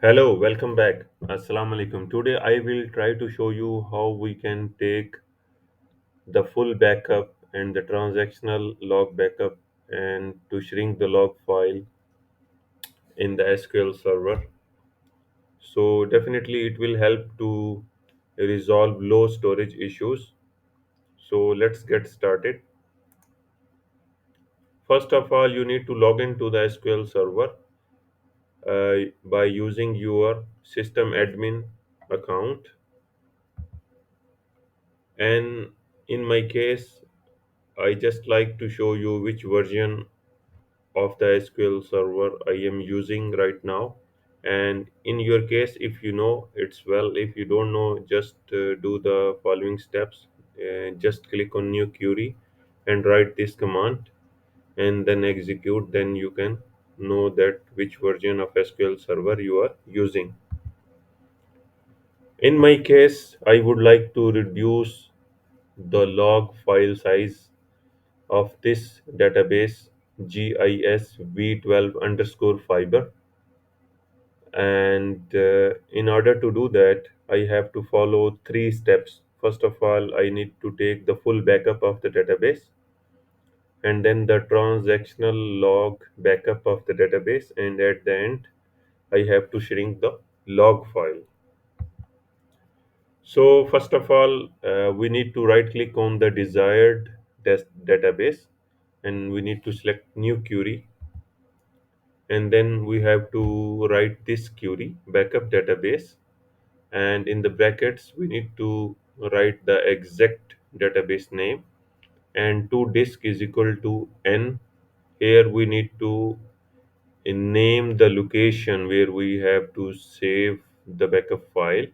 Hello, welcome back. Assalamu alaikum. Today I will try to show you how we can take the full backup and the transactional log backup and to shrink the log file in the SQL server. So definitely it will help to resolve low storage issues. So let's get started. First of all, you need to log into the SQL server by using your system admin account. And in my case, I just like to show you which version of the SQL server I am using right now. And in your case, if you know, it's well. If you don't know, just do the following steps. Just click on new query and write this command and then execute. Then you can know that which version of SQL server you are using. In my case, I would like to reduce the log file size of this database GIS V12 underscore fiber. And in order to do that, I have to follow three steps. First of all, I need to take the full backup of the database, and then the transactional log backup of the database, and at the end, I have to shrink the log file. So, first of all, we need to right click on the desired database and we need to select new query, and then we have to write this query backup database, and in the brackets we need to write the exact database name, and to disk is equal to n. Here we need to name the location where we have to save the backup file.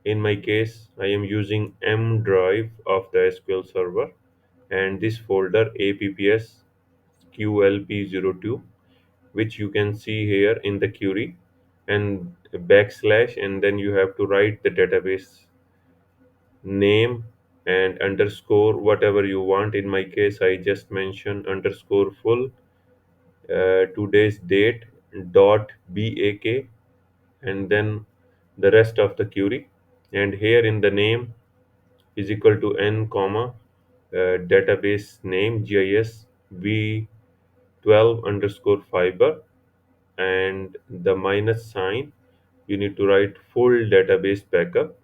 In my case, I am using M drive of the SQL server, and this folder apps qlp02, which you can see here in the query, and backslash, and then you have to write the database name and underscore whatever you want. In my case, I just mentioned underscore full today's date dot bak, and then the rest of the query. And here in the name is equal to n comma database name GIS v12 underscore fiber, and the minus sign, you need to write full database backup,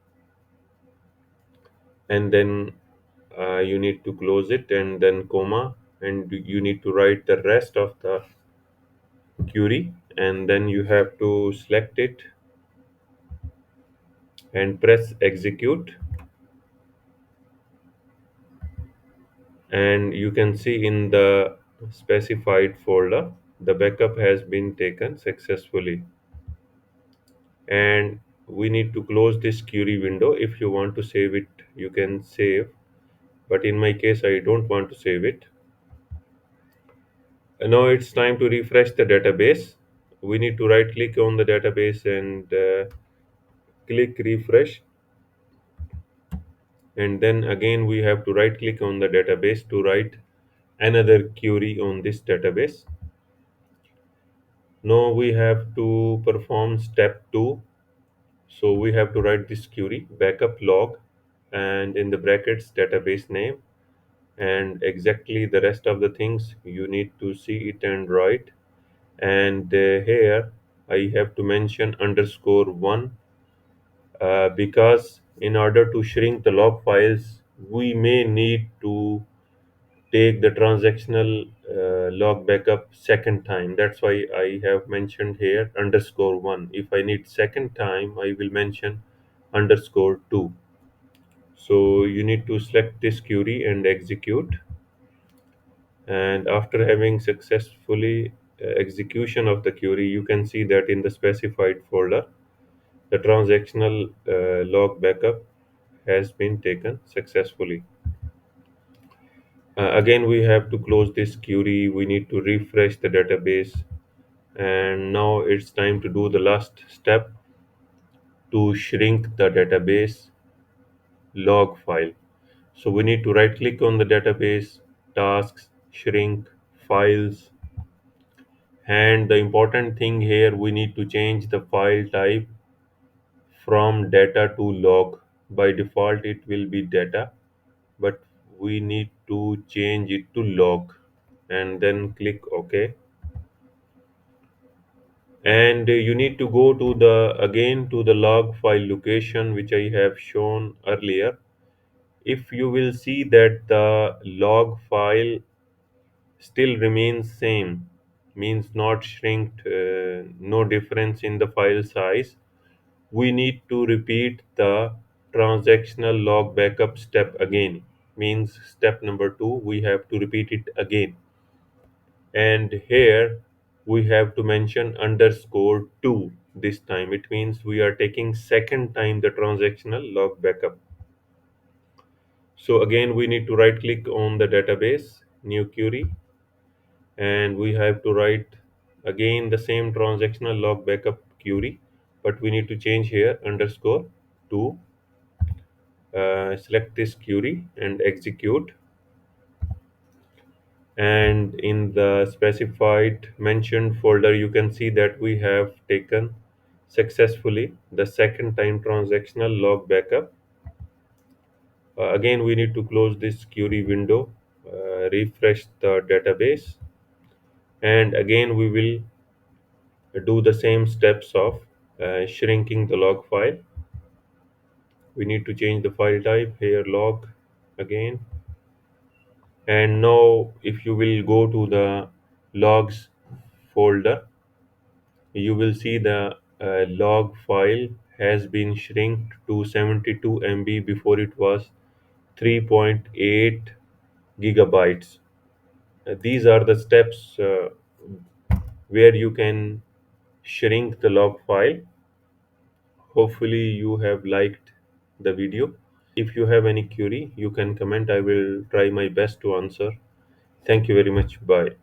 and then you need to close it, and then comma, and you need to write the rest of the query, and then you have to select it and press execute, and you can see in the specified folder the backup has been taken successfully. And we need to close this query window. If you want to save it, you can save, but in my case I don't want to save it. Now it's time to refresh the database. We need to right click on the database and click refresh, and then again we have to right click on the database to write another query on this database. Now we have to perform step 2. So we have to write this query backup log, and in the brackets database name, and exactly the rest of the things you need to see it and write. And here I have to mention underscore 1, because in order to shrink the log files we may need to take the transactional log backup second time. That's why I have mentioned here underscore 1. If I need second time, I will mention underscore 2. So you need to select this query and execute, and after having successfully execution of the query, you can see that in the specified folder the transactional log backup has been taken successfully. Again, we have to close this query. We need to refresh the database, and now it's time to do the last step to shrink the database log file. So we need to right click on the database, tasks, shrink, files, And the important thing here, we need to change the file type from data to log. By default, it will be data, but we need to change it to log, and then click OK. And you need to go to the again to the log file location which I have shown earlier. If you will see that the log file still remains same, means not shrinked, no difference in the file size, we need to repeat the transactional log backup step again. Means step number 2, we have to repeat it again. And here we have to mention underscore 2 this time. It means we are taking second time the transactional log backup. So again, we need to right click on the database, new query, and we have to write again the same transactional log backup query, but we need to change here underscore to select this query and execute. And in the specified mentioned folder, you can see that we have taken successfully the second time transactional log backup. Again, we need to close this query window, refresh the database, and again we will do the same steps of shrinking the log file. We need to change the file type here, log again. And now if you will go to the logs folder, you will see the log file has been shrunk to 72 MB. Before it was 3.8 gigabytes. These are the steps where you can shrink the log file. Hopefully you have liked the video. If you have any query, you can comment. I will try my best to answer. Thank you very much. Bye.